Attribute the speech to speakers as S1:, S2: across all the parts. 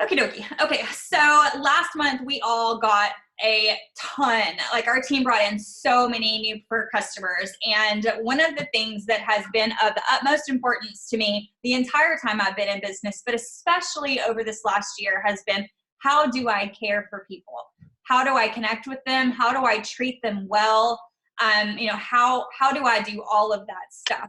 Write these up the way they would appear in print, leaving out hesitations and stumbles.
S1: Okie dokie. Okay, so last month we all got a ton, like our team brought in so many new customers. And one of the things that has been of the utmost importance to me the entire time I've been in business, but especially over this last year, has been how do I care for people? How do I connect with them? How do I treat them well? How do I do all of that stuff?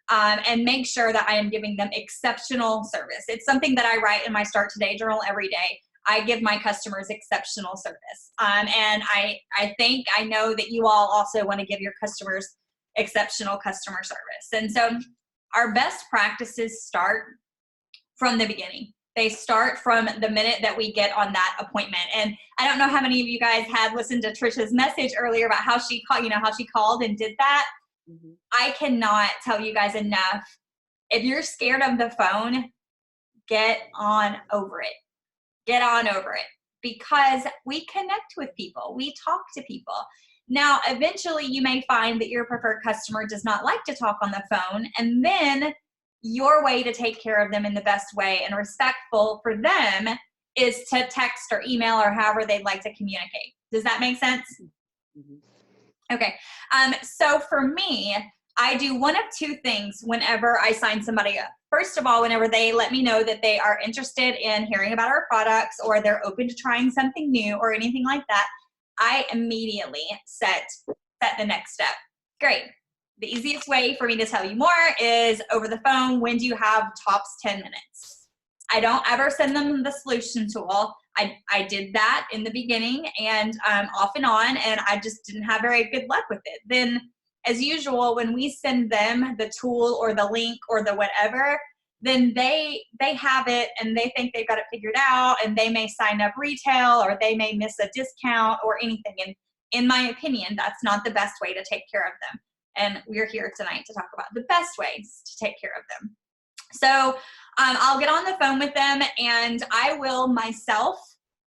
S1: And make sure that I am giving them exceptional service. It's something that I write in my Start Today journal every day. I give my customers exceptional service. And I know that you all also want to give your customers exceptional customer service. And so our best practices start from the beginning. They start from the minute that we get on that appointment. And I don't know how many of you guys had listened to Trisha's message earlier about how she called and did that. Mm-hmm. I cannot tell you guys enough. If you're scared of the phone, get on over it. Get on over it, because we connect with people. We talk to people. Now, eventually you may find that your preferred customer does not like to talk on the phone, and then your way to take care of them in the best way and respectful for them is to text or email or however they'd like to communicate. Does that make sense? Mm-hmm. Okay, so for me, I do one of two things whenever I sign somebody up. First of all, whenever they let me know that they are interested in hearing about our products or they're open to trying something new or anything like that, I immediately set the next step. Great. The easiest way for me to tell you more is over the phone. When do you have tops 10 minutes? I don't ever send them the solution tool. I did that in the beginning and off and on, and I just didn't have very good luck with it. Then, as usual, when we send them the tool or the link or the whatever, then they have it and they think they've got it figured out, and they may sign up retail or they may miss a discount or anything. And in my opinion, that's not the best way to take care of them. And we're here tonight to talk about the best ways to take care of them. So I'll get on the phone with them and I will myself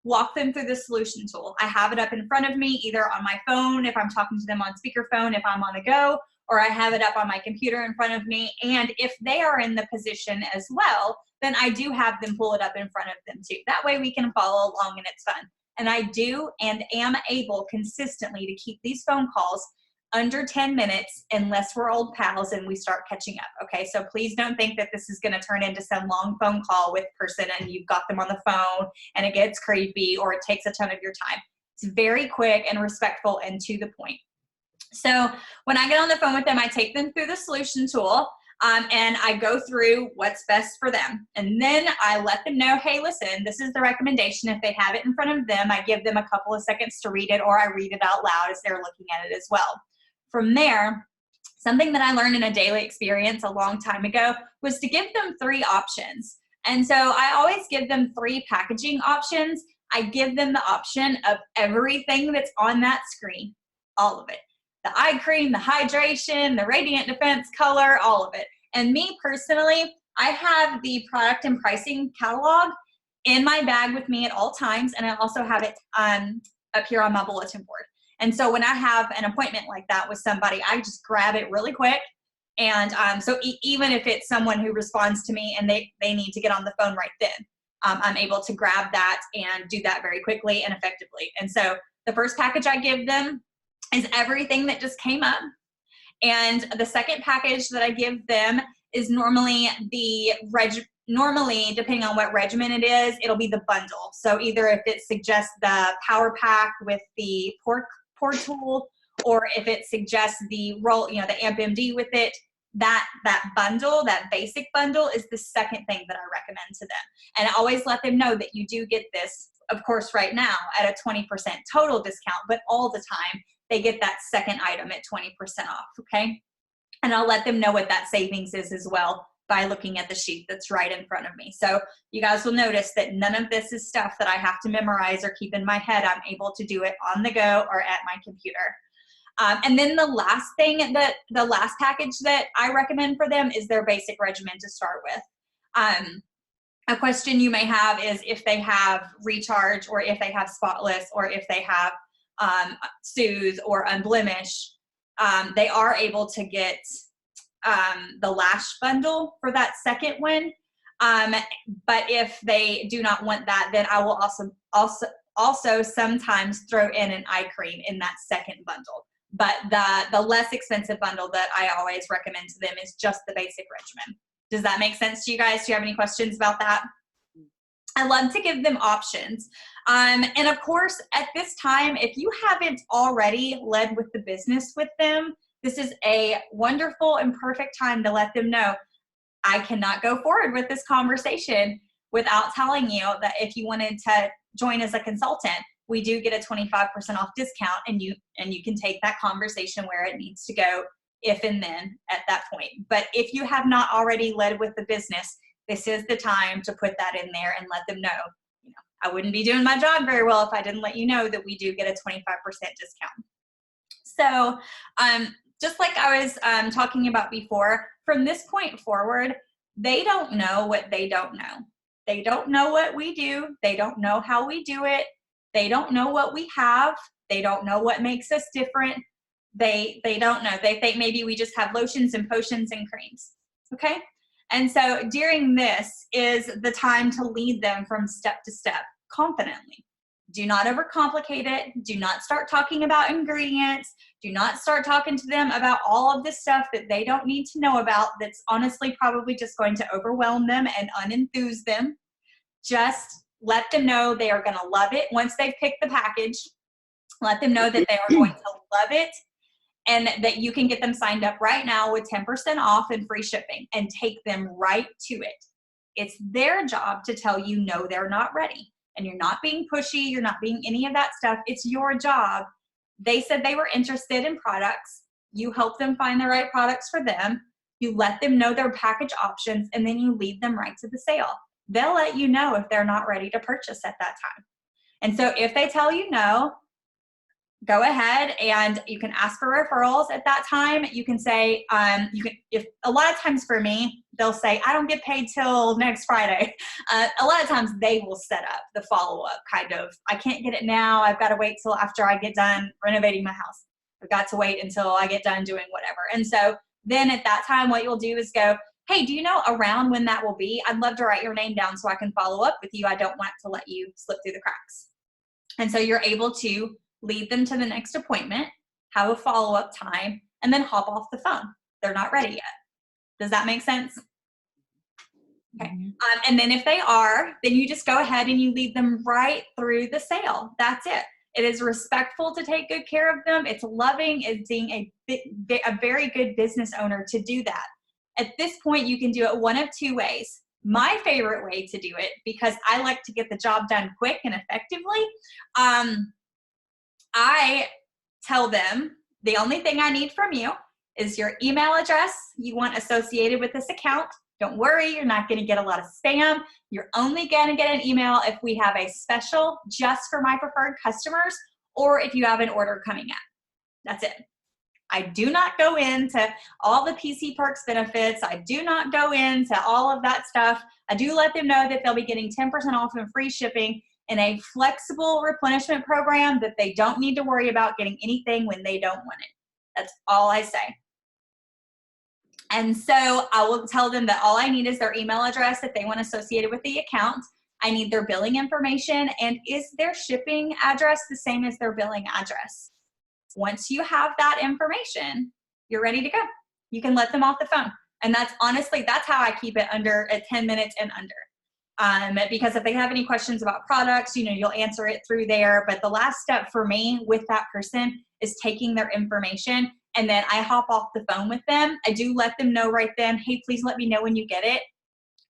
S1: walk them through the solution tool. I have it up in front of me, either on my phone if I'm talking to them on speakerphone, if I'm on the go, or I have it up on my computer in front of me. And if they are in the position as well, then I do have them pull it up in front of them too. That way we can follow along and it's fun. And I do and am able consistently to keep these phone calls under 10 minutes unless we're old pals and we start catching up. Okay, so please don't think that this is going to turn into some long phone call with person and you've got them on the phone and it gets creepy or it takes a ton of your time. It's very quick and respectful and to the point. So when I get on the phone with them, I take them through the solution tool and I go through what's best for them. And then I let them know, hey, listen, this is the recommendation. If they have it in front of them, I give them a couple of seconds to read it, or I read it out loud as they're looking at it as well. From there, something that I learned in a daily experience a long time ago was to give them 3 options. And so I always give them 3 packaging options. I give them the option of everything that's on that screen, all of it. The eye cream, the hydration, the radiant defense color, all of it. And me personally, I have the product and pricing catalog in my bag with me at all times. And I also have it up here on my bulletin board. And so when I have an appointment like that with somebody, I just grab it really quick. And so even if it's someone who responds to me and they need to get on the phone right then, I'm able to grab that and do that very quickly and effectively. And so the first package I give them is everything that just came up. And the second package that I give them is normally depending on what regimen it is, it'll be the bundle. So either if it suggests the power pack with the pour tool, or if it suggests the roll, the AmpMD with it, that bundle, that basic bundle is the second thing that I recommend to them. And I always let them know that you do get this, of course, right now at a 20% total discount, but all the time they get that second item at 20% off, okay? And I'll let them know what that savings is as well by looking at the sheet that's right in front of me. So you guys will notice that none of this is stuff that I have to memorize or keep in my head. I'm able to do it on the go or at my computer. And then the last package that I recommend for them is their basic regimen to start with. A question you may have is if they have Recharge, or if they have Spotless, or if they have Soothe or Unblemish, they are able to get the Lash bundle for that second one. But if they do not want that, then I will also sometimes throw in an eye cream in that second bundle. But the less expensive bundle that I always recommend to them is just the basic regimen. Does that make sense to you guys? Do you have any questions about that? I love to give them options. And of course, at this time, if you haven't already led with the business with them, this is a wonderful and perfect time to let them know, I cannot go forward with this conversation without telling you that if you wanted to join as a consultant, we do get a 25% off discount, and you can take that conversation where it needs to go, if and then at that point. But if you have not already led with the business, this is the time to put that in there and let them know, I wouldn't be doing my job very well if I didn't let you know that we do get a 25% discount. So just like I was talking about before, from this point forward, they don't know what they don't know. They don't know what we do. They don't know how we do it. They don't know what we have. They don't know what makes us different. They don't know. They think maybe we just have lotions and potions and creams. Okay? And so during this is the time to lead them from step to step confidently. Do not overcomplicate it. Do not start talking about ingredients. Do not start talking to them about all of this stuff that they don't need to know about, that's honestly probably just going to overwhelm them and unenthuse them. Just let them know they are going to love it once they've picked the package. Let them know that they are going to love it, and that you can get them signed up right now with 10% off and free shipping, and take them right to it. It's their job to tell you, no, they're not ready. And you're not being pushy. You're not being any of that stuff. It's your job. They said they were interested in products. You help them find the right products for them. You let them know their package options, and then you lead them right to the sale. They'll let you know if they're not ready to purchase at that time. And so if they tell you no, go ahead and you can ask for referrals at that time. You can say, if a lot of times for me, they'll say, I don't get paid till next Friday. A lot of times they will set up the follow-up kind of, I can't get it now. I've got to wait till after I get done renovating my house. I've got to wait until I get done doing whatever. And so then at that time, what you'll do is go, hey, do you know around when that will be? I'd love to write your name down so I can follow up with you. I don't want to let you slip through the cracks. And so you're able to lead them to the next appointment, have a follow-up time, and then hop off the phone. They're not ready yet. Does that make sense? Okay. And then if they are, then you just go ahead and you lead them right through the sale. That's it. It is respectful to take good care of them. It's loving. It's being a very good business owner to do that. At this point, you can do it one of two ways. My favorite way to do it, because I like to get the job done quick and effectively, I tell them the only thing I need from you is your email address you want associated with this account. Don't worry, you're not going to get a lot of spam. You're only going to get an email if we have a special just for my preferred customers, or if you have an order coming in. That's it. I do not go into all the PC Perks benefits. I do not go into all of that stuff. I do let them know that they'll be getting 10% off and free shipping in a flexible replenishment program, that they don't need to worry about getting anything when they don't want it. That's all I say. And so I will tell them that all I need is their email address that they want associated with the account. I need their billing information, and is their shipping address the same as their billing address? Once you have that information, you're ready to go. You can let them off the phone. And that's honestly, that's how I keep it under at 10 minutes and under. Because if they have any questions about products, you'll answer it through there. But the last step for me with that person is taking their information, and then I hop off the phone with them. I do let them know right then, hey, please let me know when you get it.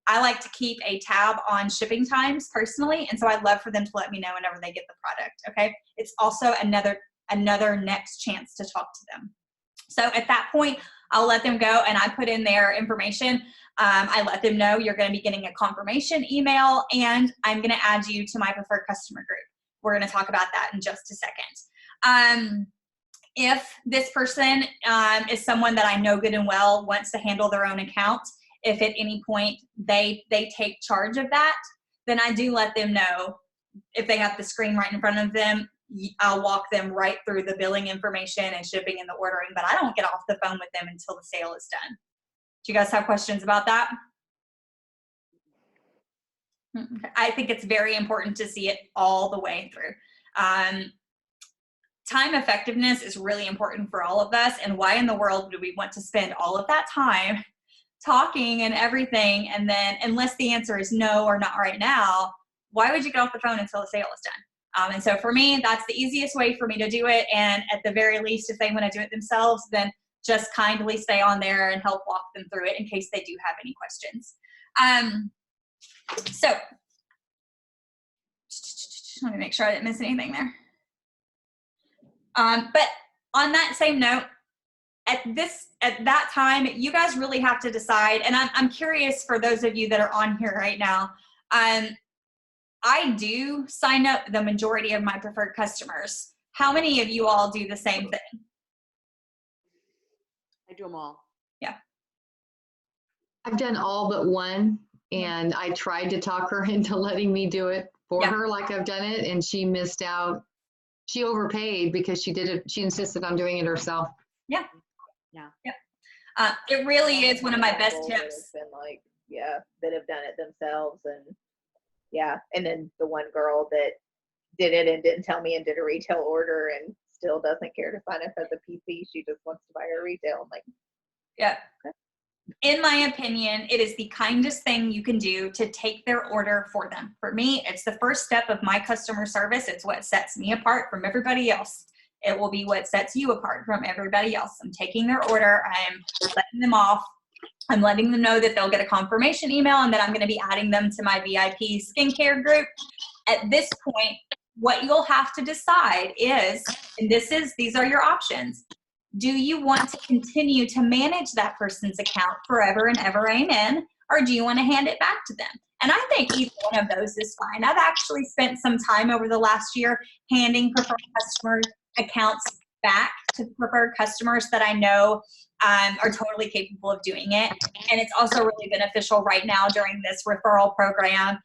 S1: I like to keep a tab on shipping times personally, and so I'd love for them to let me know whenever they get the product, okay? It's also another next chance to talk to them. So at that point, I'll let them go, and I put in their information. I let them know you're going to be getting a confirmation email, and I'm going to add you to my preferred customer group. We're going to talk about that in just a second. If this person is someone that I know good and well wants to handle their own account, if at any point they take charge of that, then I do let them know. If they have the screen right in front of them, I'll walk them right through the billing information and shipping and the ordering, but I don't get off the phone with them until the sale is done. Do you guys have questions about that? Okay. I think it's very important to see it all the way through. Time effectiveness is really important for all of us. And why in the world do we want to spend all of that time talking and everything, and then unless the answer is no or not right now, why would you get off the phone until the sale is done? And so for me, that's the easiest way for me to do it. And at the very least, if they want to do it themselves, then just kindly stay on there and help walk them through it in case they do have any questions. So let me make sure I didn't miss anything there. But on that same note, at that time, you guys really have to decide, and I'm curious for those of you that are on here right now, I do sign up the majority of my preferred customers. How many of you all do the same thing?
S2: I do them all.
S1: Yeah.
S3: I've done all but one, and I tried to talk her into letting me do it for her like I've done it, and she missed out. She overpaid because she did it. She insisted on doing it herself.
S1: Yeah.
S2: Yeah.
S1: Yeah. It really is one of my best tips.
S4: Been like, yeah, that have done it themselves, and yeah, and then the one girl that did it and didn't tell me and did a retail order and still doesn't care to sign up as a PC. She just wants to buy her retail. I'm like,
S1: yeah.
S4: Okay.
S1: In my opinion, it is the kindest thing you can do to take their order for them. For me, it's the first step of my customer service. It's what sets me apart from everybody else. It will be what sets you apart from everybody else. I'm taking their order. I'm letting them off. I'm letting them know that they'll get a confirmation email and that I'm going to be adding them to my VIP skincare group. At this point, what you'll have to decide is, and these are your options. Do you want to continue to manage that person's account forever and ever, amen? Or do you want to hand it back to them? And I think either one of those is fine. I've actually spent some time over the last year handing preferred customer accounts back to preferred customers that I know are totally capable of doing it. And it's also really beneficial right now during this referral program.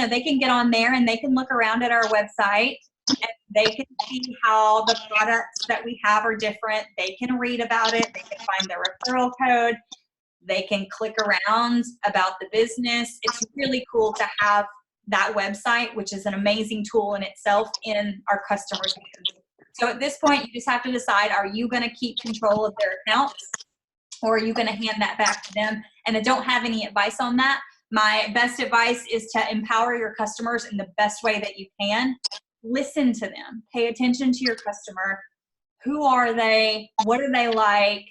S1: They can get on there and they can look around at our website and they can see how the products that we have are different. They can read about it. They can find the referral code. They can click around about the business. It's really cool to have that website, which is an amazing tool in itself, in our customers' hands. So at this point, you just have to decide, are you going to keep control of their accounts, or are you going to hand that back to them? And I don't have any advice on that. My best advice is to empower your customers in the best way that you can. Listen to them. Pay attention to your customer. Who are they? What are they like?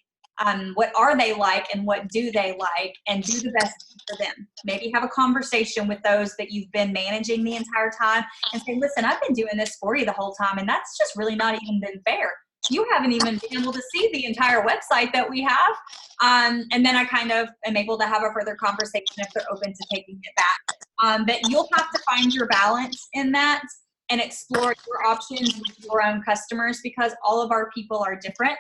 S1: What are they like, and what do they like? And do the best for them. Maybe have a conversation with those that you've been managing the entire time and say, listen, I've been doing this for you the whole time, and that's just really not even been fair. You haven't even been able to see the entire website that we have. And then I kind of am able to have a further conversation if they're open to taking it back. But you'll have to find your balance in that and explore your options with your own customers, because all of our people are different.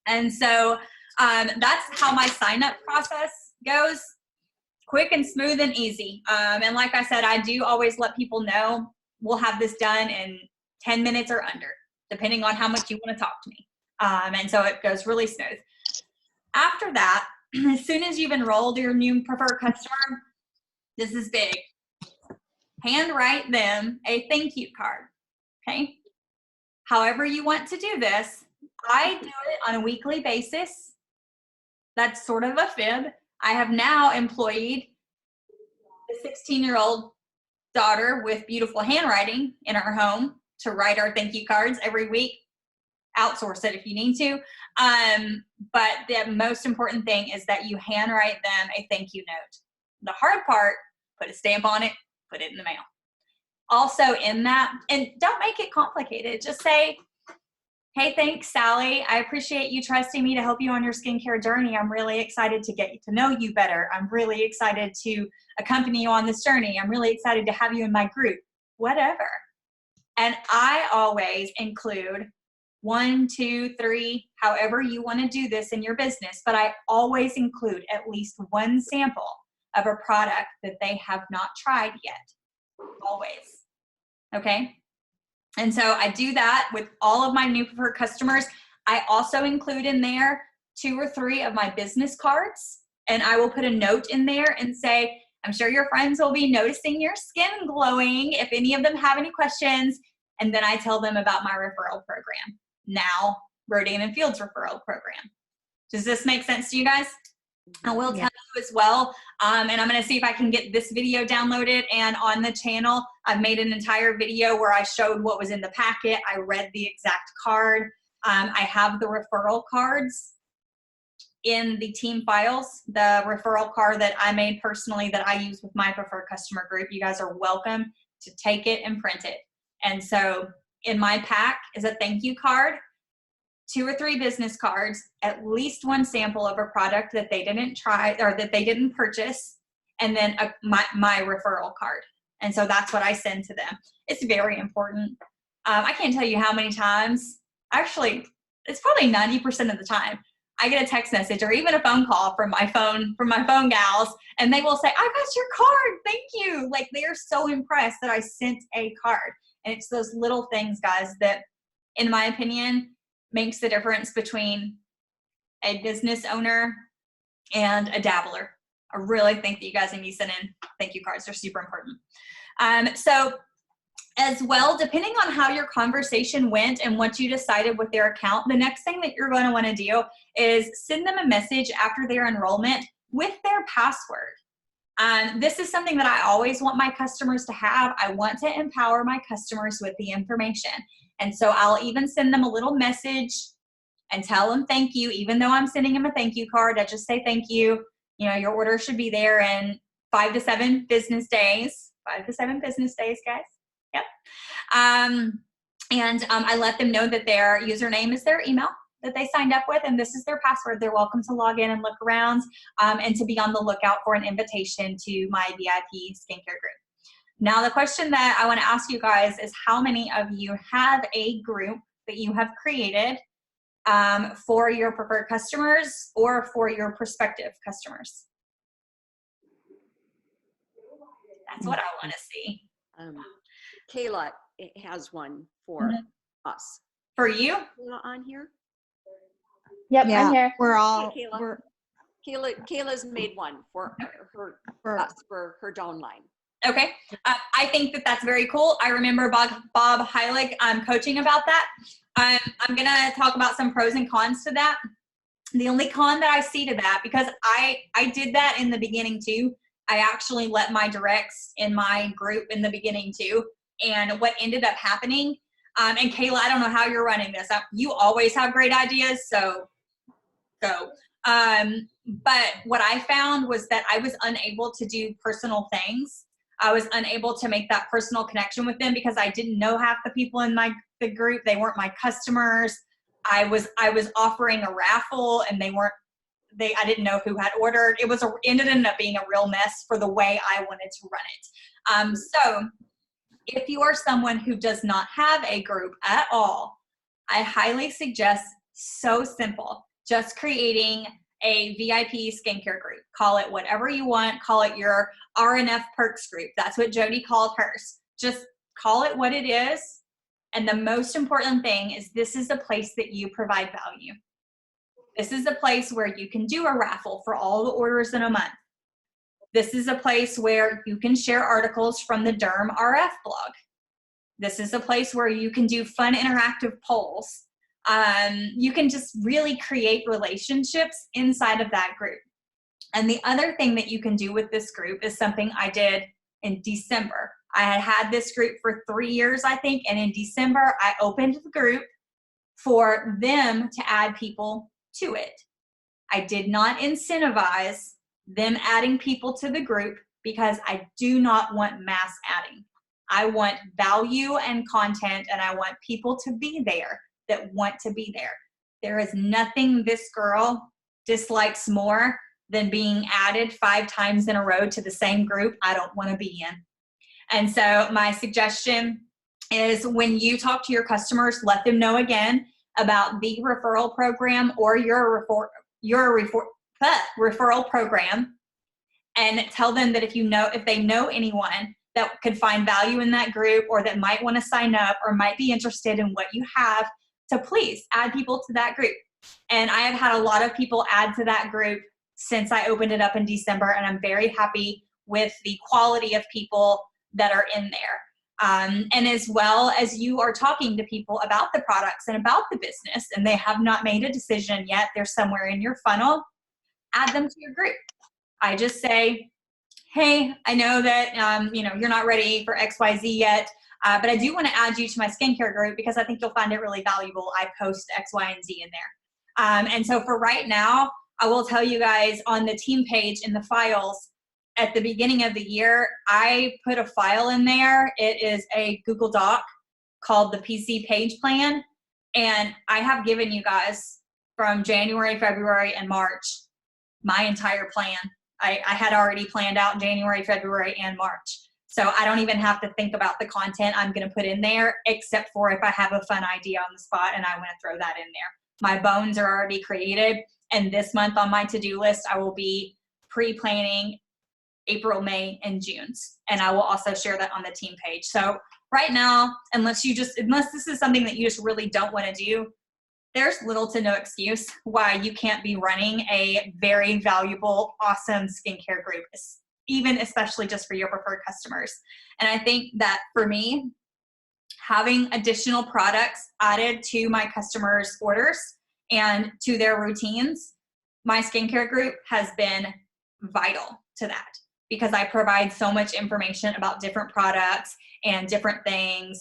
S1: And so that's how my sign-up process goes. Quick and smooth and easy. And like I said, I do always let people know we'll have this done in 10 minutes or under, depending on how much you want to talk to me. And so it goes really smooth. After that, as soon as you've enrolled your new preferred customer, this is big. Handwrite them a thank you card, okay? However you want to do this, I do it on a weekly basis. That's sort of a fib. I have now employed a 16-year-old daughter with beautiful handwriting in our home to write our thank you cards every week. Outsource it if you need to. But the most important thing is that you handwrite them a thank you note. The hard part, put a stamp on it, put it in the mail. Also in that, and don't make it complicated. Just say, hey, thanks, Sally. I appreciate you trusting me to help you on your skincare journey. I'm really excited to get to know you better. I'm really excited to accompany you on this journey. I'm really excited to have you in my group, whatever. And I always include 1, 2, 3, however you want to do this in your business, but I always include at least one sample of a product that they have not tried yet. Always. Okay? And so I do that with all of my new preferred customers. I also include in there 2 or 3 of my business cards, and I will put a note in there and say, I'm sure your friends will be noticing your skin glowing if any of them have any questions. And then I tell them about my referral program. Now, Rodan and Fields referral program. Does this make sense to you guys? I will tell you as well, and I'm going to see if I can get this video downloaded and on the channel. I've made an entire video where I showed what was in the packet. I read the exact card. I have the referral cards in the team files, the referral card that I made personally that I use with my preferred customer group. You guys are welcome to take it and print it. And so in my pack is a thank you card, 2 or 3 business cards, at least 1 sample of a product that they didn't try or that they didn't purchase, and then my referral card. And so that's what I send to them. It's very important. I can't tell you how many times, actually, it's probably 90% of the time, I get a text message or even a phone call from my phone gals, and they will say, I got your card, thank you. Like, they are so impressed that I sent a card. And it's those little things, guys, that, in my opinion, makes the difference between a business owner and a dabbler. I really think that you guys need to be sending thank you cards. They're super important. So as well, depending on how your conversation went and what you decided with their account, the next thing that you're going to want to do is send them a message after their enrollment with their password. This is something that I always want my customers to have. I want to empower my customers with the information. And so I'll even send them a little message and tell them thank you. Even though I'm sending them a thank you card, I just say thank you. You know, your order should be there in 5 to 7 business days. 5 to 7 business days, guys. Yep. I let them know that their username is their email that they signed up with, and this is their password. They're welcome to log in and look around and to be on the lookout for an invitation to my VIP skincare group. Now, the question that I want to ask you guys is how many of you have a group that you have created for your preferred customers or for your prospective customers? That's what I want to see.
S2: Kayla has one for us.
S1: For you?
S2: Kayla on here?
S5: Yep,
S6: Yeah,
S5: I'm here.
S6: we're all,
S2: Hey, Kayla.
S6: we're,
S2: Kayla's made one for her downline.
S1: Okay. I think that that's very cool. I remember Bob Heilig coaching about that. I'm going to talk about some pros and cons to that. The only con that I see to that, because I did that in the beginning too. I actually let my directs in my group in the beginning too. And what ended up happening, and Kayla, I don't know how you're running this. You always have great ideas, so go. But what I found was that I was unable to do personal things. I was unable to make that personal connection with them because I didn't know half the people in the group. They weren't my customers. I was offering a raffle and I didn't know who had ordered. It ended up being a real mess for the way I wanted to run it. So if you are someone who does not have a group at all, I highly suggest, so simple, just creating a VIP skincare group. Call it whatever you want. Call it your RNF Perks group. That's what Jody called hers. Just call it what it is. And the most important thing is this is a place that you provide value. This is a place where you can do a raffle for all the orders in a month. This is a place where you can share articles from the Derm RF blog. This is a place where you can do fun interactive polls. You can just really create relationships inside of that group. And the other thing that you can do with this group is something I did in December. I had this group for 3 years, I think, and in December, I opened the group for them to add people to it. I did not incentivize them adding people to the group because I do not want mass adding. I want value and content, and I want people to be there that want to be there. There is nothing this girl dislikes more than being added 5 times in a row to the same group I don't want to be in. And so my suggestion is when you talk to your customers, let them know again about the referral program or your referral program, and tell them that if they know anyone that could find value in that group or that might want to sign up or might be interested in what you have, to please add people to that group. And I have had a lot of people add to that group since I opened it up in December, and I'm very happy with the quality of people that are in there. And as well as you are talking to people about the products and about the business, and they have not made a decision yet, they're somewhere in your funnel, add them to your group. I just say, hey, I know that you're not ready for XYZ yet, but I do want to add you to my skincare group because I think you'll find it really valuable. I post X, Y, and Z in there. And so for right now, I will tell you guys on the team page in the files, at the beginning of the year, I put a file in there. It is a Google Doc called the PC Page Plan. And I have given you guys from January, February, and March, my entire plan. I had already planned out January, February, and March. So I don't even have to think about the content I'm going to put in there, except for if I have a fun idea on the spot and I want to throw that in there. My bones are already created. And this month on my to-do list, I will be pre-planning April, May, and June's. And I will also share that on the team page. So right now, unless this is something that you just really don't want to do, there's little to no excuse why you can't be running a very valuable, awesome skincare group, even especially just for your preferred customers. And I think that for me, having additional products added to my customers' orders and to their routines, my skincare group has been vital to that, because I provide so much information about different products and different things,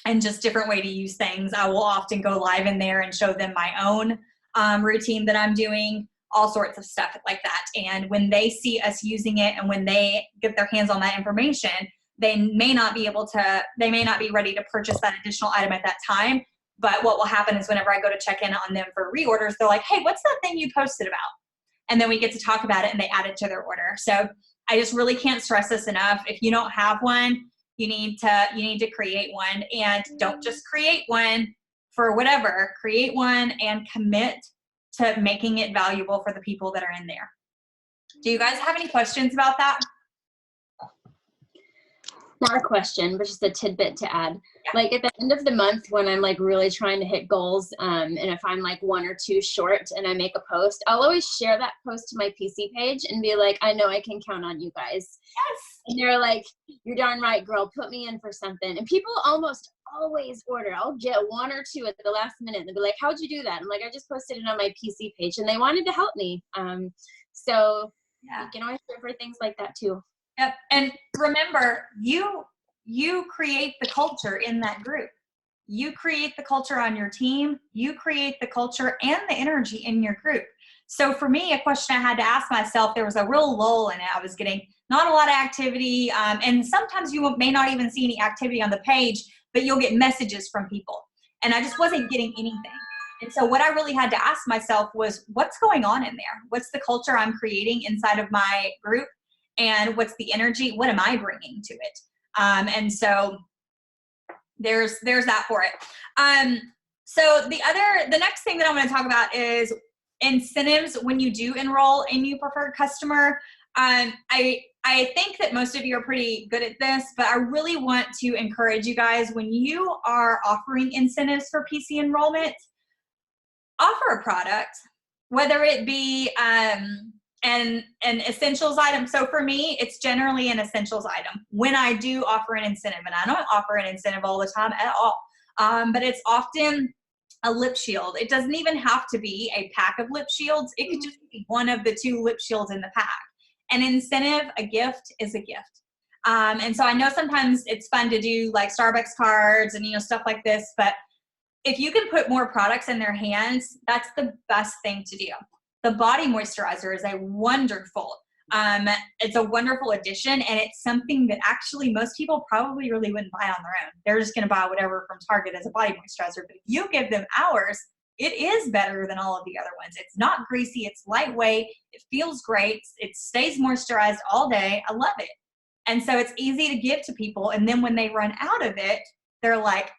S1: and just different way to use things. I will often go live in there and show them my own routine that I'm doing, all sorts of stuff like that. And when they see us using it and when they get their hands on that information, they may not be ready to purchase that additional item at that time. But what will happen is whenever I go to check in on them for reorders, they're like, hey, what's that thing you posted about? And then we get to talk about it and they add it to their order. So I just really can't stress this enough. If you don't have one, you need to create one, and don't just create one for whatever. Create one and commit to making it valuable for the people that are in there. Do you guys have any questions about that?
S6: Not a question, but just a tidbit to add.
S1: Yeah.
S6: Like at the end of the month when I'm like really trying to hit goals, and if I'm like 1 or 2 short and I make a post, I'll always share that post to my PC page and be like, I know I can count on you guys.
S1: Yes.
S6: And they're like, you're darn right, girl, put me in for something. And people almost always order. I'll get 1 or 2 at the last minute and they'll be like, how'd you do that? I'm like, I just posted it on my PC page, and they wanted to help me. So
S1: Yeah.
S6: you can always share for things like that too.
S1: Yep. And remember, you create the culture in that group. You create the culture on your team. You create the culture and the energy in your group. So for me, a question I had to ask myself, there was a real lull in it. I was getting not a lot of activity. And sometimes you may not even see any activity on the page, but you'll get messages from people. And I just wasn't getting anything. And so what I really had to ask myself was, what's going on in there? What's the culture I'm creating inside of my group? And what's the energy? What am I bringing to it? And so there's that for it. So the next thing that I want to talk about is incentives when you do enroll a new preferred customer. I think that most of you are pretty good at this, but I really want to encourage you guys, when you are offering incentives for PC enrollment, offer a product, whether it be an essentials item. So for me, it's generally an essentials item when I do offer an incentive, and I don't offer an incentive all the time at all. But it's often a lip shield. It doesn't even have to be a pack of lip shields. It could just be one of the 2 lip shields in the pack. An incentive, a gift is a gift. And so I know sometimes it's fun to do like Starbucks cards and, stuff like this, but if you can put more products in their hands, that's the best thing to do. The body moisturizer is it's a wonderful addition, and it's something that actually most people probably really wouldn't buy on their own. They're just going to buy whatever from Target as a body moisturizer. But if you give them ours, it is better than all of the other ones. It's not greasy. It's lightweight. It feels great. It stays moisturized all day. I love it. And so it's easy to give to people. And then when they run out of it, they're like,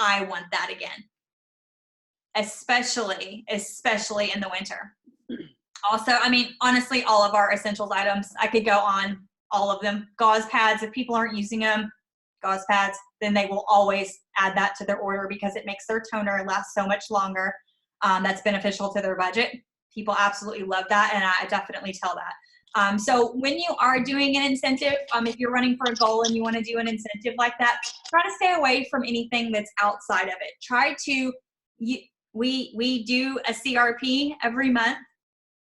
S1: I want that again. Especially in the winter. Also, honestly, all of our essentials items, I could go on all of them. Gauze pads, if people aren't using them, gauze pads, then they will always add that to their order because it makes their toner last so much longer. That's beneficial to their budget. People absolutely love that, and I definitely tell that. So when you are doing an incentive, if you're running for a goal and you want to do an incentive like that, try to stay away from anything that's outside of it. Try to, we do a CRP every month.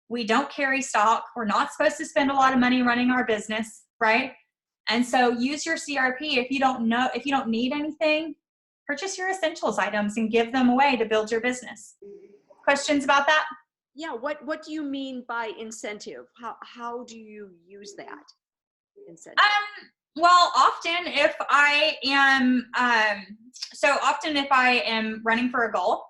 S1: We don't carry stock. We're not supposed to spend a lot of money running our business, right? And so use your CRP. If you don't need anything, purchase your essentials items and give them away to build your business. Questions about that?
S2: Yeah, what do you mean by incentive? How do you use that incentive?
S1: Well, often if I am running for a goal,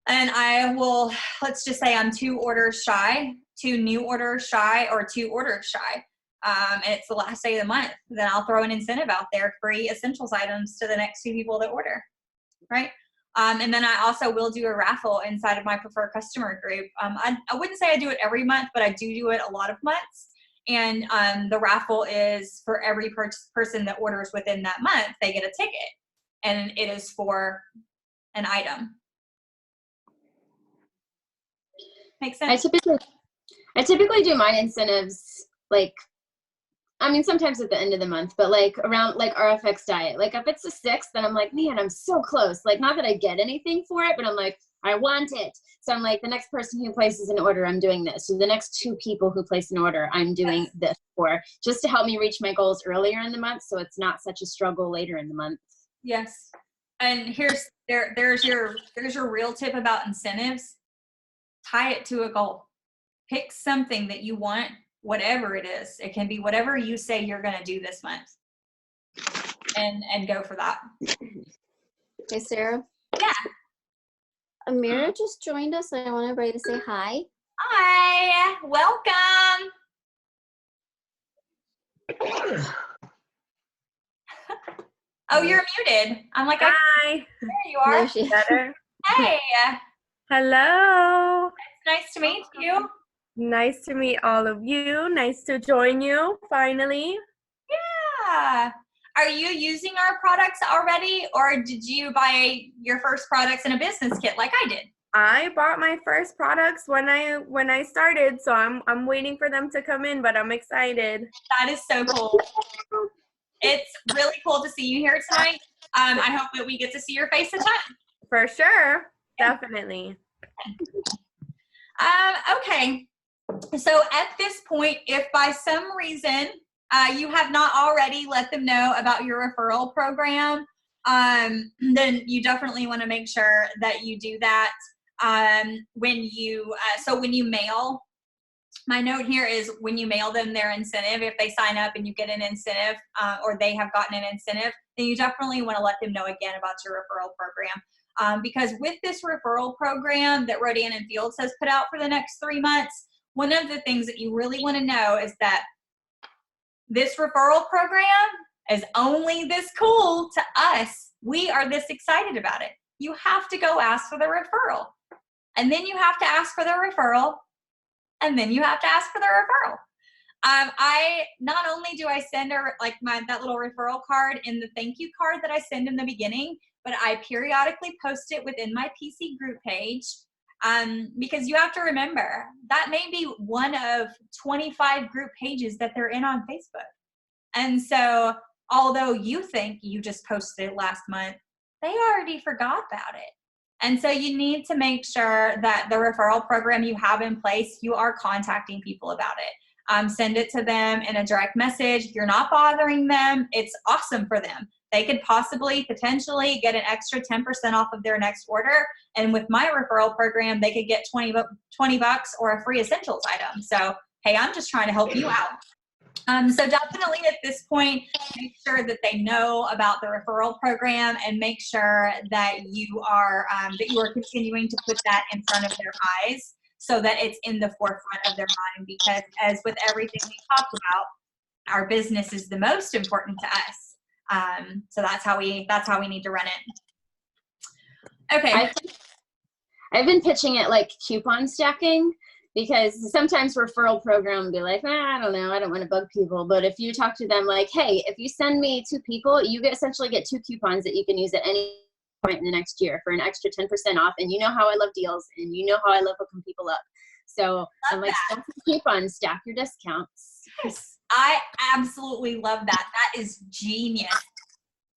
S1: and I will, let's just say I'm 2 orders shy, 2 new orders shy, or 2 orders shy, and it's the last day of the month, then I'll throw an incentive out there, free essentials items to the next 2 people that order, right? And then I also will do a raffle inside of my preferred customer group. I wouldn't say I do it every month, but I do it a lot of months. And the raffle is for every person that orders within that month, they get a ticket. And it is for an item. Makes sense?
S6: I typically do my incentives like, I mean, sometimes at the end of the month, but like around like RFX diet. Like if it's the 6th, then I'm like, man, I'm so close. Like not that I get anything for it, but I'm like, I want it. So I'm like, the next person who places an order, I'm doing this. So the next 2 people who place an order, I'm doing this for, just to help me reach my goals earlier in the month, so it's not such a struggle later in the month.
S1: Yes. And there's your real tip about incentives. Tie it to a goal. Pick something that you want, whatever it is. It can be whatever you say you're going to do this month, and go for that.
S5: Hey, Sarah.
S1: Yeah.
S5: Amira just joined us. I want everybody to say hi.
S1: Hi. Welcome. Oh, you're muted. I'm like,
S7: hi.
S1: There you are.
S5: There she is.
S7: Better.
S1: Hey.
S7: Hello.
S1: It's nice to meet you.
S7: Nice to meet all of you. Nice to join you finally.
S1: Yeah. Are you using our products already, or did you buy your first products in a business kit like I did?
S7: I bought my first products when I started, so I'm waiting for them to come in, but I'm excited.
S1: That is so cool. It's really cool to see you here tonight. I hope that we get to see your face a ton.
S7: For sure. Definitely.
S1: Okay. So at this point, if by some reason you have not already let them know about your referral program, then you definitely want to make sure that you do that when you mail. My note here is when you mail them their incentive, if they sign up and you get an incentive or they have gotten an incentive, then you definitely want to let them know again about your referral program. Because with this referral program that Rodan and Fields has put out for the next 3 months, one of the things that you really want to know is that this referral program is only this cool to us. We are this excited about it. You have to go ask for the referral. And then you have to ask for the referral. And then you have to ask for the referral. I not only do I send that little referral card in the thank you card that I send in the beginning, but I periodically post it within my PC group page. Because you have to remember that may be one of 25 group pages that they're in on Facebook. And so although you think you just posted it last month, they already forgot about it. And so you need to make sure that the referral program you have in place, you are contacting people about it. Send it to them in a direct message. You're not bothering them. It's awesome for them. They could potentially get an extra 10% off of their next order. And with my referral program, they could get $20 or a free essentials item. So, hey, I'm just trying to help you out. So definitely at this point, make sure that they know about the referral program and make sure that you are continuing to put that in front of their eyes so that it's in the forefront of their mind. Because as with everything we talked about, our business is the most important to us. So that's how we need to run it. Okay.
S6: I've been pitching it like coupon stacking, because sometimes referral program will be like, I don't know, I don't want to bug people. But if you talk to them like, hey, if you send me 2 people, you essentially get 2 coupons that you can use at any point in the next year for an extra 10% off. And you know how I love deals, and you know how I love hooking people up. So I'm like, stack your coupons, stack your discounts.
S1: I absolutely love that. That is genius.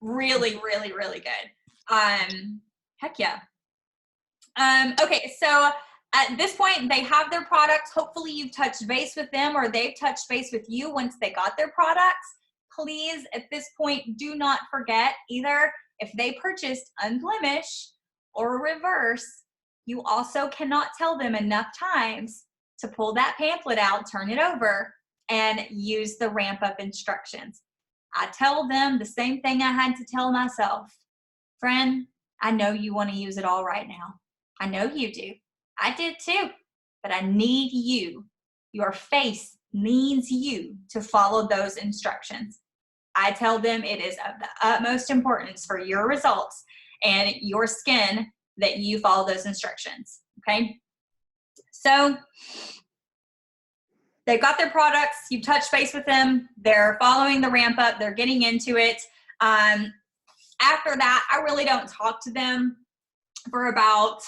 S1: Really, really, really good. Heck yeah. Okay, so at this point, they have their products. Hopefully you've touched base with them or they've touched base with you once they got their products. Please, at this point, do not forget either if they purchased Unblemished or Reverse, you also cannot tell them enough times to pull that pamphlet out, turn it over, and use the ramp up instructions. I tell them the same thing I had to tell myself. Friend, I know you want to use it all right now. I know you do. I did too, but I need you. Your face needs you to follow those instructions. I tell them it is of the utmost importance for your results and your skin that you follow those instructions, okay? So they've got their products, you've touched base with them, they're following the ramp up, they're getting into it. After that, I really don't talk to them for about,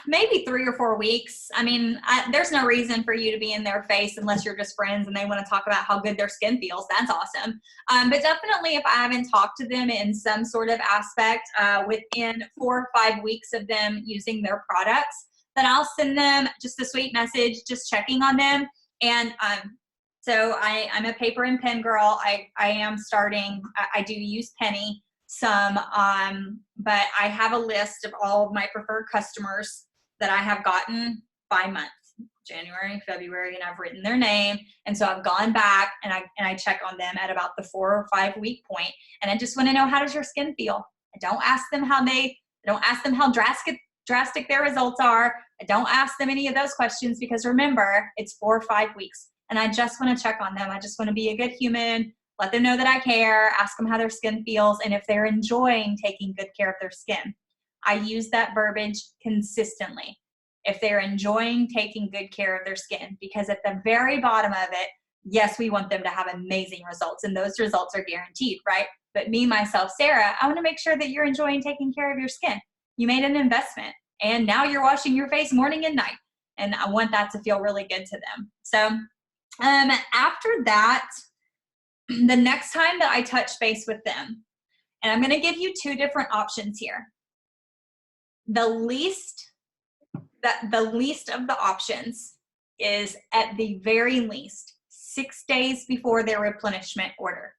S1: maybe 3 or 4 weeks. I mean, there's no reason for you to be in their face unless you're just friends and they want to talk about how good their skin feels. That's awesome. But definitely if I haven't talked to them in some sort of aspect within 4 or 5 weeks of them using their products, then I'll send them just a sweet message, just checking on them. And so I'm a paper and pen girl. I am starting, I do use Penny some, but I have a list of all of my preferred customers that I have gotten by month, January, February, and I've written their name. And so I've gone back and I check on them at about the 4 or 5 week point. And I just want to know, how does your skin feel? I don't ask them how drastic their results are. I don't ask them any of those questions because remember, it's 4 or 5 weeks and I just want to check on them. I just want to be a good human. Let them know that I care, ask them how their skin feels, and if they're enjoying taking good care of their skin. I use that verbiage consistently. If they're enjoying taking good care of their skin, because at the very bottom of it, yes, we want them to have amazing results, and those results are guaranteed, right? But me, myself, Sarah, I want to make sure that you're enjoying taking care of your skin. You made an investment, and now you're washing your face morning and night, and I want that to feel really good to them. So after that, the next time that I touch base with them, and I'm going to give you 2 different options here. The least of the options is at the very least 6 days before their replenishment order.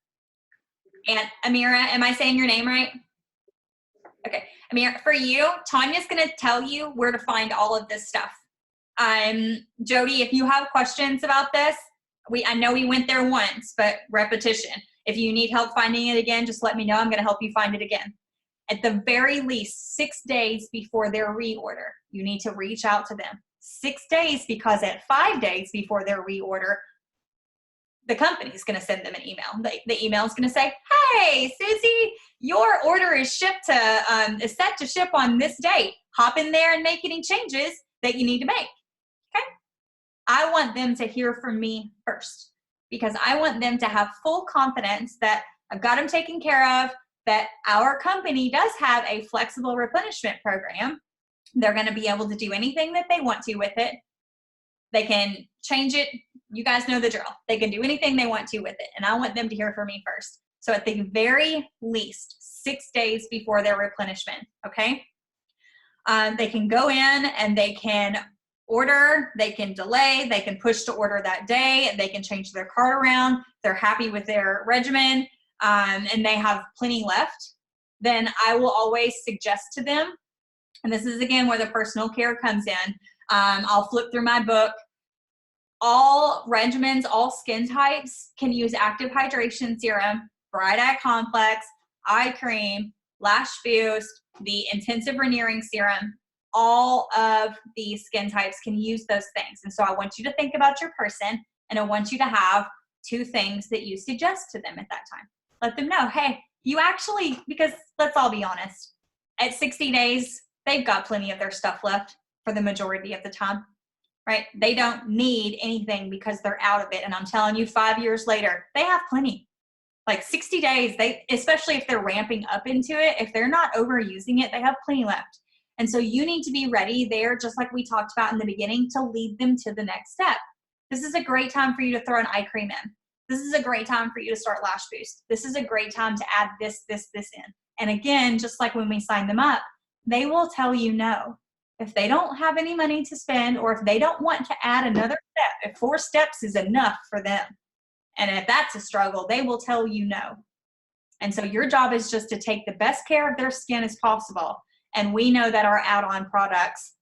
S1: And Amira, am I saying your name right? Okay, Amira, for you, Tanya's going to tell you where to find all of this stuff. Jody, if you have questions about this, I know we went there once, but repetition. If you need help finding it again, just let me know. I'm going to help you find it again. At the very least, 6 days before their reorder, you need to reach out to them. 6 days, because at 5 days before their reorder, the company's going to send them an email. The email is going to say, hey, Susie, your order is set to ship on this date. Hop in there and make any changes that you need to make. Okay? I want them to hear from me first because I want them to have full confidence that I've got them taken care of, that our company does have a flexible replenishment program. They're going to be able to do anything that they want to with it. They can change it. You guys know the drill. They can do anything they want to with it. And I want them to hear from me first. So at the very least, 6 days before their replenishment, okay? They can go in and they can order, they can delay, they can push to order that day, they can change their cart around, they're happy with their regimen, and they have plenty left, then I will always suggest to them, and this is again where the personal care comes in, I'll flip through my book. All regimens, all skin types can use active hydration serum, bright eye complex, eye cream, lash boost, the intensive veneering serum. All of these skin types can use those things. And so I want you to think about your person and I want you to have 2 things that you suggest to them at that time. Let them know, hey, you actually, because let's all be honest, at 60 days, they've got plenty of their stuff left for the majority of the time, right? They don't need anything because they're out of it. And I'm telling you, 5 years later, they have plenty. Like 60 days, especially if they're ramping up into it, if they're not overusing it, they have plenty left. And so you need to be ready there, just like we talked about in the beginning, to lead them to the next step. This is a great time for you to throw an eye cream in. This is a great time for you to start Lash Boost. This is a great time to add this in. And again, just like when we sign them up, they will tell you no. If they don't have any money to spend, or if they don't want to add another step, if 4 steps is enough for them, and if that's a struggle, they will tell you no. And so your job is just to take the best care of their skin as possible. And we know that our add-on products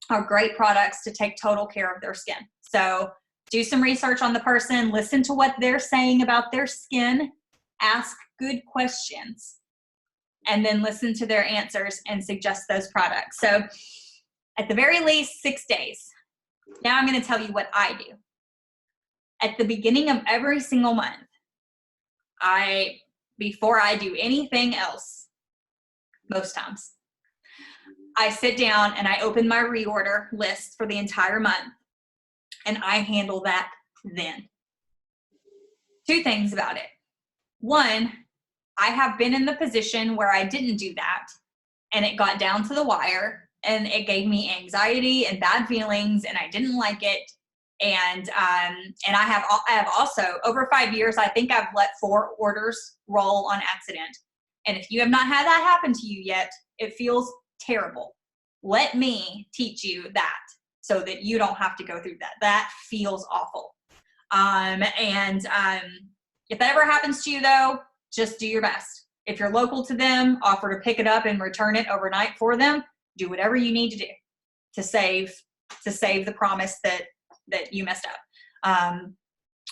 S1: are great products to take total care of their skin. So do some research on the person, listen to what they're saying about their skin, ask good questions, and then listen to their answers and suggest those products. So at the very least, 6 days. Now I'm going to tell you what I do. At the beginning of every single month, before I do anything else, most times, I sit down and I open my reorder list for the entire month, and I handle that then. 2 things about it. 1, I have been in the position where I didn't do that, and it got down to the wire, and it gave me anxiety and bad feelings, and I didn't like it. And I have also, over 5 years, I think I've let 4 orders roll on accident. And if you have not had that happen to you yet, it feels terrible. Let me teach you that so that you don't have to go through that. That feels awful. If that ever happens to you, though, just do your best. If you're local to them, offer to pick it up and return it overnight for them. Do whatever you need to do to save the promise that you messed up.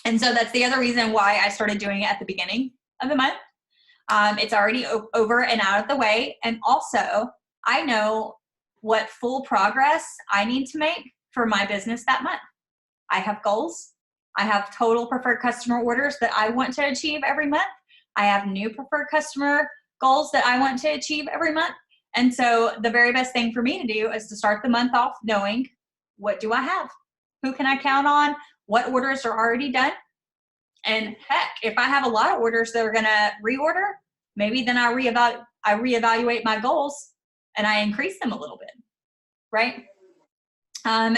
S1: And so that's the other reason why I started doing it at the beginning of the month. It's already over and out of the way. And also, I know what full progress I need to make for my business that month. I have goals. I have total preferred customer orders that I want to achieve every month. I have new preferred customer goals that I want to achieve every month. And so the very best thing for me to do is to start the month off knowing, what do I have? Who can I count on? What orders are already done? And heck, if I have a lot of orders that are going to reorder, maybe then I reevaluate my goals and I increase them a little bit, right?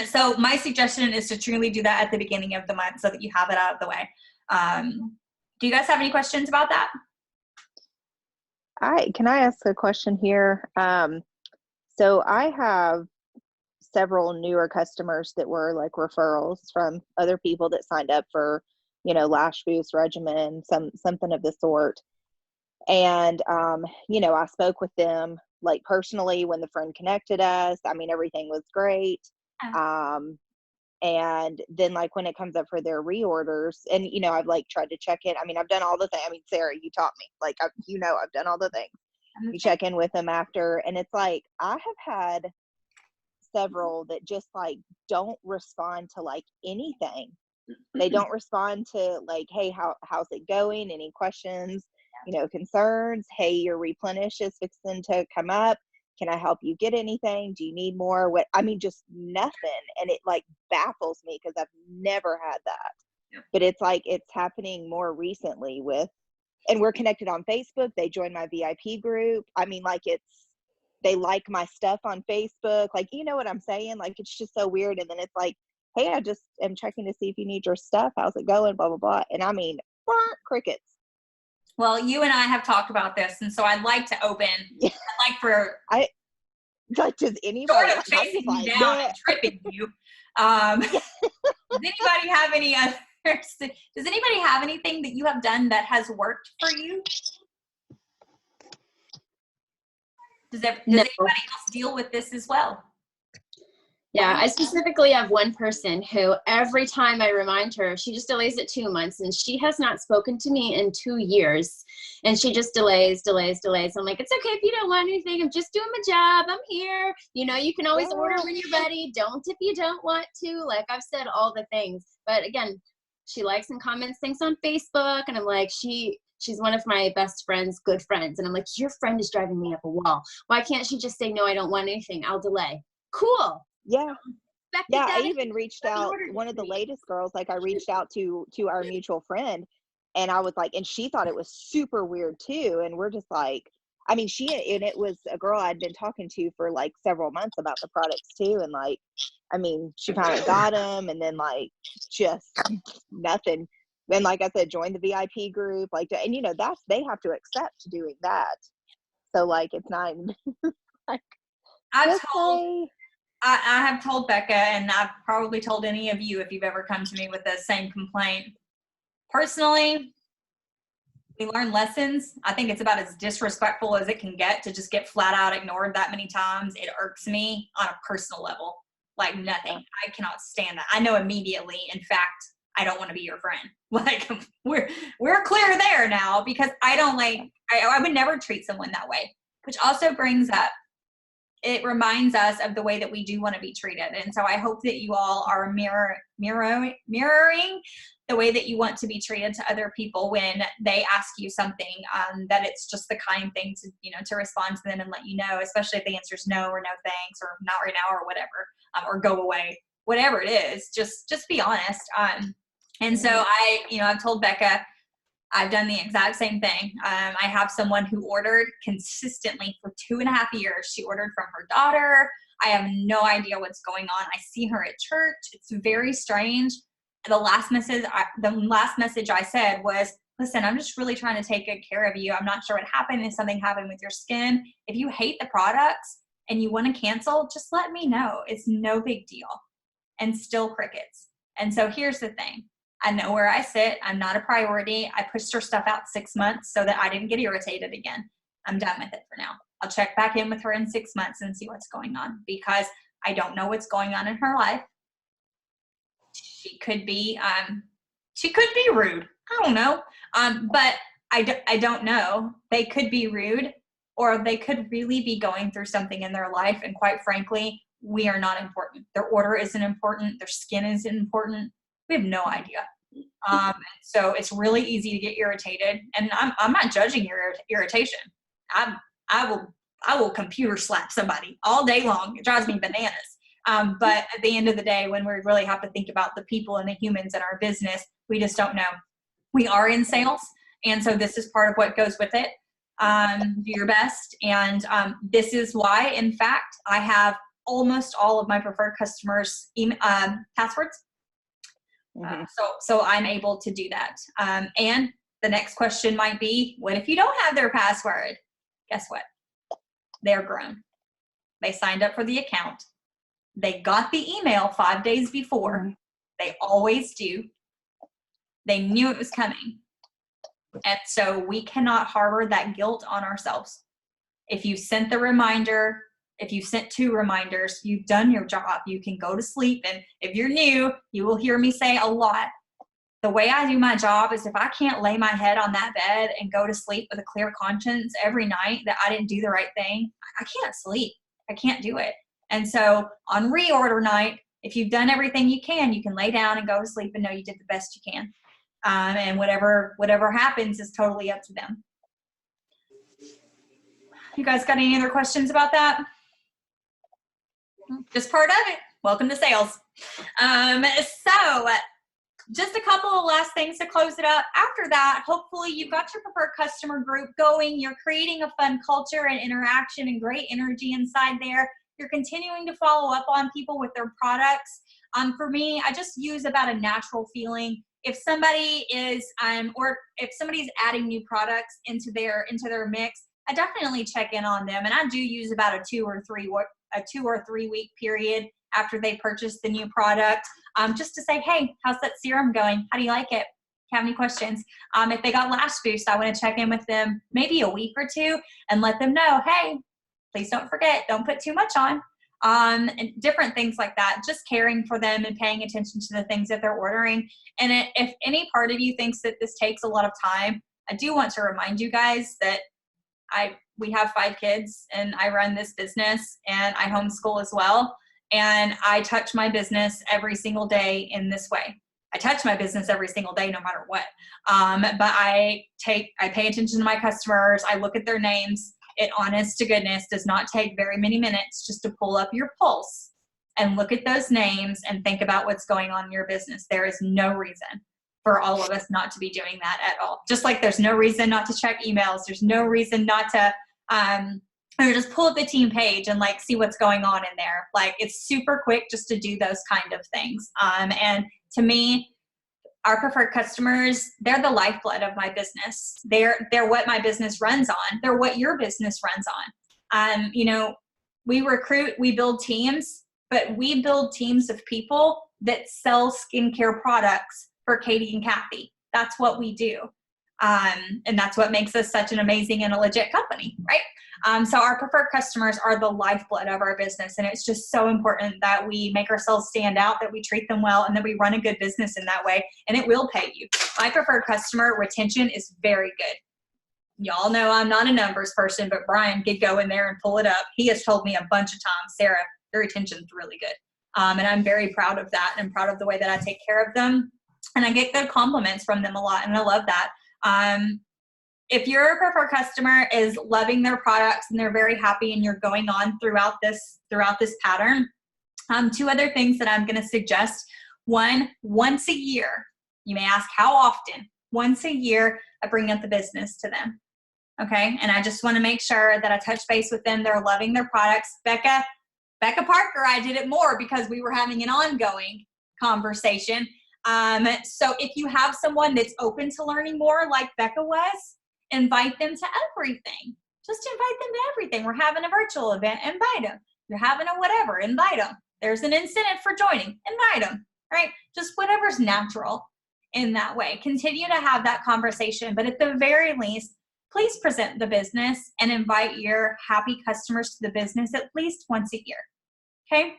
S1: So my suggestion is to truly do that at the beginning of the month so that you have it out of the way. Do you guys have any questions about that?
S4: Can I ask a question here? So I have several newer customers that were like referrals from other people that signed up for, Lash Boost regimen, something of the sort. And, I spoke with them like personally when the friend connected us. I mean, everything was great. And then like when it comes up for their reorders and, I've like tried to check in. I mean, I've done all the things. I mean, Sarah, you taught me, like, I've done all the things. You check in with them after, and it's like, I have had several that just like don't respond to like anything. They don't respond to like, hey, how's it going? Any questions, concerns? Hey, your replenish is fixing to come up. Can I help you get anything? Do you need more? Just nothing. And it like baffles me because I've never had that. Yeah. But it's like, it's happening more recently and we're connected on Facebook. They joined my VIP group. I mean, like they like my stuff on Facebook. Like, you know what I'm saying? Like, it's just so weird. And then it's like, hey, I just am checking to see if you need your stuff. How's it going? Blah, blah, blah. And I mean, crickets.
S1: Well, you and I have talked about this, and so I'd like to open.
S4: Yeah. Does anybody
S1: sort of chasing you down and tripping you? Does anybody have any others? Does anybody have anything that you have done that has worked for you? Does anybody else deal with this as well?
S6: Yeah, I specifically have one person who every time I remind her, she just delays it 2 months, and she has not spoken to me in 2 years, and she just delays. I'm like, it's okay if you don't want anything. I'm just doing my job. I'm here. You can always order when you're ready. Don't if you don't want to. Like, I've said all the things. But again, she likes and comments things on Facebook, and I'm like, she's one of my best friends, good friends. And I'm like, your friend is driving me up a wall. Why can't she just say, no, I don't want anything. I'll delay. Cool.
S4: Yeah. Yeah, I even reached out, one of the latest girls, like I reached out to our mutual friend, and I was like, and she thought it was super weird too. And we're just like, I mean, and it was a girl I'd been talking to for like several months about the products too. And like, I mean, she finally got them, and then like just nothing. Then, like I said, join the VIP group, like, and you know, they have to accept doing that. So like, it's not like,
S1: I have told Becca, and I've probably told any of you if you've ever come to me with the same complaint. Personally, we learn lessons. I think it's about as disrespectful as it can get to just get flat out ignored that many times. It irks me on a personal level, like nothing. I cannot stand that. I know immediately. In fact, I don't want to be your friend. Like we're clear there now, because I don't like, I would never treat someone that way, which also brings up, it reminds us of the way that we do want to be treated. And so I hope that you all are mirroring the way that you want to be treated to other people when they ask you something, that it's just the kind thing to, you know, to respond to them and let you know, especially if the answer is no or no thanks or not right now or whatever, or go away, whatever it is, just be honest. And so I've told Becca, I've done the exact same thing. I have someone who ordered consistently for 2.5 years. She ordered from her daughter. I have no idea what's going on. I see her at church. It's very strange. The last message I said was, listen, I'm just really trying to take good care of you. I'm not sure what happened. If something happened with your skin, if you hate the products and you want to cancel, just let me know. It's no big deal. And still crickets. And so here's the thing. I know where I sit. I'm not a priority. I pushed her stuff out 6 months so that I didn't get irritated again. I'm done with it for now. I'll check back in with her in 6 months and see what's going on, because I don't know what's going on in her life. She could be rude. I don't know. But I don't know. They could be rude, or they could really be going through something in their life. And quite frankly, we are not important. Their order isn't important. Their skin isn't important. We have no idea. So it's really easy to get irritated, and I'm not judging your irritation. I will computer slap somebody all day long. It drives me bananas. But at the end of the day, when we really have to think about the people and the humans in our business, we just don't know. We are in sales, and so this is part of what goes with it. Do your best, and this is why, in fact, I have almost all of my preferred customers' passwords. So I'm able to do that. And the next question might be, what if you don't have their password? Guess what? They're grown. They signed up for the account. They got the email 5 days before. They always do. They knew it was coming. And so we cannot harbor that guilt on ourselves. If you sent the reminder, if you sent 2 reminders, you've done your job. You can go to sleep. And if you're new, you will hear me say a lot. The way I do my job is if I can't lay my head on that bed and go to sleep with a clear conscience every night that I didn't do the right thing, I can't sleep. I can't do it. And so on reorder night, if you've done everything you can lay down and go to sleep and know you did the best you can. And whatever happens is totally up to them. You guys got any other questions about that? Just part of it. Welcome to sales. So just a couple of last things to close it up. After that, hopefully you've got your preferred customer group going. You're creating a fun culture and interaction and great energy inside there. You're continuing to follow up on people with their products. For me, I just use about a natural feeling. If somebody is, or if somebody's adding new products into their mix, I definitely check in on them. And I do use about a 2 or 3 week period after they purchase the new product, just to say, hey, how's that serum going? How do you like it? Have any questions? If they got Lash Boost, I want to check in with them maybe a week or 2 and let them know, hey, please don't forget, don't put too much on. And different things like that, just caring for them and paying attention to the things that they're ordering. And if any part of you thinks that this takes a lot of time, I do want to remind you guys that we have 5 kids and I run this business and I homeschool as well. And I touch my business every single day in this way. I touch my business every single day, no matter what. But I pay attention to my customers. I look at their names. It, honest to goodness, does not take very many minutes just to pull up your pulse and look at those names and think about what's going on in your business. There is no reason for all of us not to be doing that at all. Just like there's no reason not to check emails. There's no reason not to or just pull up the team page and like see what's going on in there. Like it's super quick just to do those kind of things. And to me, our preferred customers, they're the lifeblood of my business. They're what my business runs on. They're what your business runs on. You know, we recruit, we build teams, but we build teams of people that sell skincare products for Katie and Kathy. That's what we do. And that's what makes us such an amazing and a legit company, right? So our preferred customers are the lifeblood of our business. And it's just so important that we make ourselves stand out, that we treat them well, and that we run a good business in that way. And it will pay you. My preferred customer retention is very good. Y'all know I'm not a numbers person, but Brian could go in there and pull it up. He has told me a bunch of times, Sarah, your retention's really good. And I'm very proud of that. And I'm proud of the way that I take care of them. And I get good compliments from them a lot. And I love that. If your preferred customer is loving their products and they're very happy and you're going on throughout this pattern, 2 other things that I'm going to suggest. One, once a year, you may ask how often. Once a year, I bring up the business to them. Okay. And I just want to make sure that I touch base with them. They're loving their products. Becca Parker, I did it more because we were having an ongoing conversation. So if you have someone that's open to learning more like Becca was, invite them to everything. Just invite them to everything. We're having a virtual event, invite them. You're having a whatever, invite them. There's an incentive for joining, invite them, right? Just whatever's natural in that way. Continue to have that conversation, but at the very least, please present the business and invite your happy customers to the business at least once a year, okay?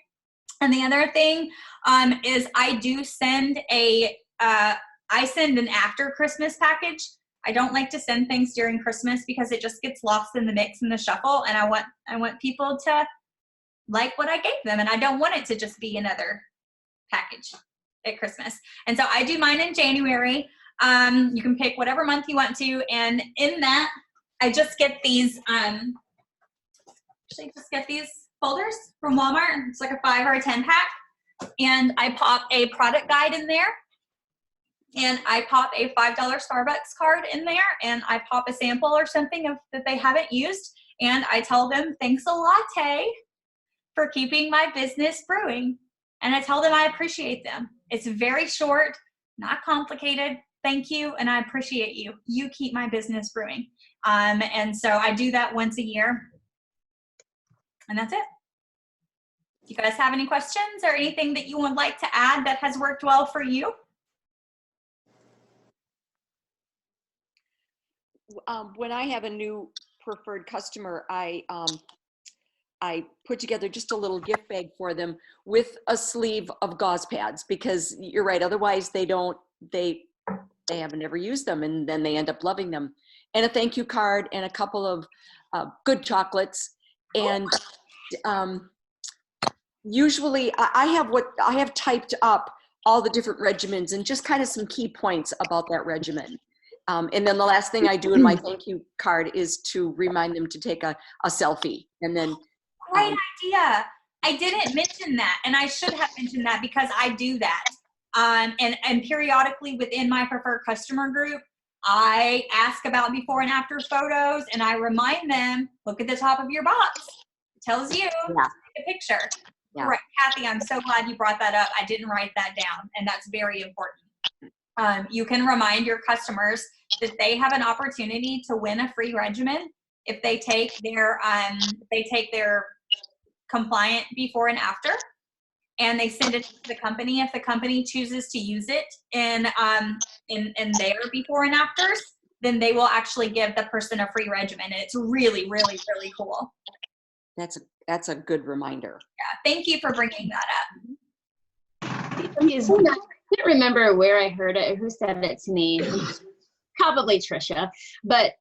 S1: And the other thing is I do send I send an after Christmas package. I don't like to send things during Christmas because it just gets lost in the mix and the shuffle. And I want people to like what I gave them. And I don't want it to just be another package at Christmas. And so I do mine in January. You can pick whatever month you want to. And in that, I just get these, folders from Walmart. It's like a 5 or a 10 pack. And I pop a product guide in there. And I pop a $5 Starbucks card in there. And I pop a sample or something that they haven't used. And I tell them, thanks a latte for keeping my business brewing. And I tell them I appreciate them. It's very short, not complicated. Thank you, and I appreciate you. You keep my business brewing. And so I do that once a year. And that's it. Do you guys have any questions or anything that you would like to add that has worked well for you?
S2: When I have a new preferred customer, I put together just a little gift bag for them with a sleeve of gauze pads, because you're right. Otherwise they haven't ever used them, and then they end up loving them. And a thank you card and a couple of good chocolates. And usually I have typed up all the different regimens and just kind of some key points about that regimen. And then the last thing I do in my thank you card is to remind them to take a selfie. And then
S1: great idea. I didn't mention that, and I should have mentioned that because I do that. And periodically within my preferred customer group, I ask about before and after photos, and I remind them, look at the top of your box. It tells you, take a picture.
S2: Yeah.
S1: Right, Kathy, I'm so glad you brought that up. I didn't write that down, and that's very important. You can remind your customers that they have an opportunity to win a free regimen if they take their compliant before and after, and they send it to the company. If the company chooses to use it in their before and afters, then they will actually give the person a free regimen, and it's really, really, really cool.
S2: That's a good reminder.
S1: Yeah, thank you for bringing that up.
S6: I can't remember where I heard it or who said it to me. Probably Trisha. But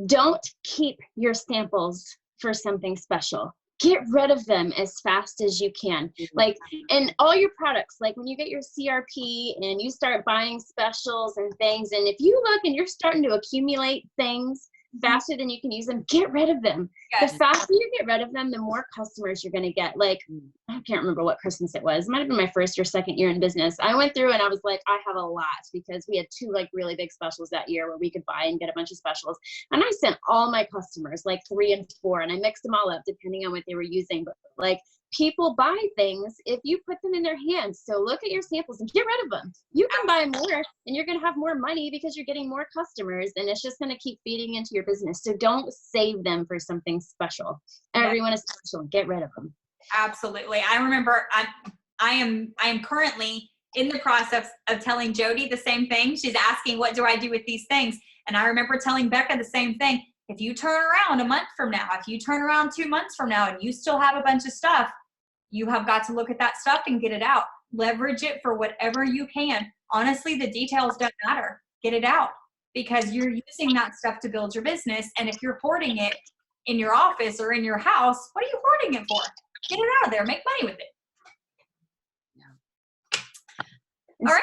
S6: don't keep your samples for something special. Get rid of them as fast as you can. Like, and all your products, like when you get your CRP and you start buying specials and things, and if you look and you're starting to accumulate things faster than you can use them, get rid of them.
S1: Yes.
S6: The faster you get rid of them, the more customers you're going to get. Like, I can't remember what Christmas it was. It might have been my first or second year in business. I went through and I was like, I have a lot, because we had 2 like really big specials that year where we could buy and get a bunch of specials. And I sent all my customers like 3 and 4, and I mixed them all up depending on what they were using. But like, people buy things if you put them in their hands. So look at your samples and get rid of them. You can buy more and you're going to have more money because you're getting more customers, and it's just going to keep feeding into your business. So don't save them for something special. Everyone is special. Get rid of them.
S1: Absolutely. I remember I am currently in the process of telling Jody the same thing. She's asking, what do I do with these things? And I remember telling Becca the same thing. If you turn around a month from now, if you turn around 2 months from now and you still have a bunch of stuff, you have got to look at that stuff and get it out. Leverage it for whatever you can. Honestly, the details don't matter. Get it out, because you're using that stuff to build your business. And if you're hoarding it in your office or in your house, what are you hoarding it for? Get it out of there. Make money with it. All right.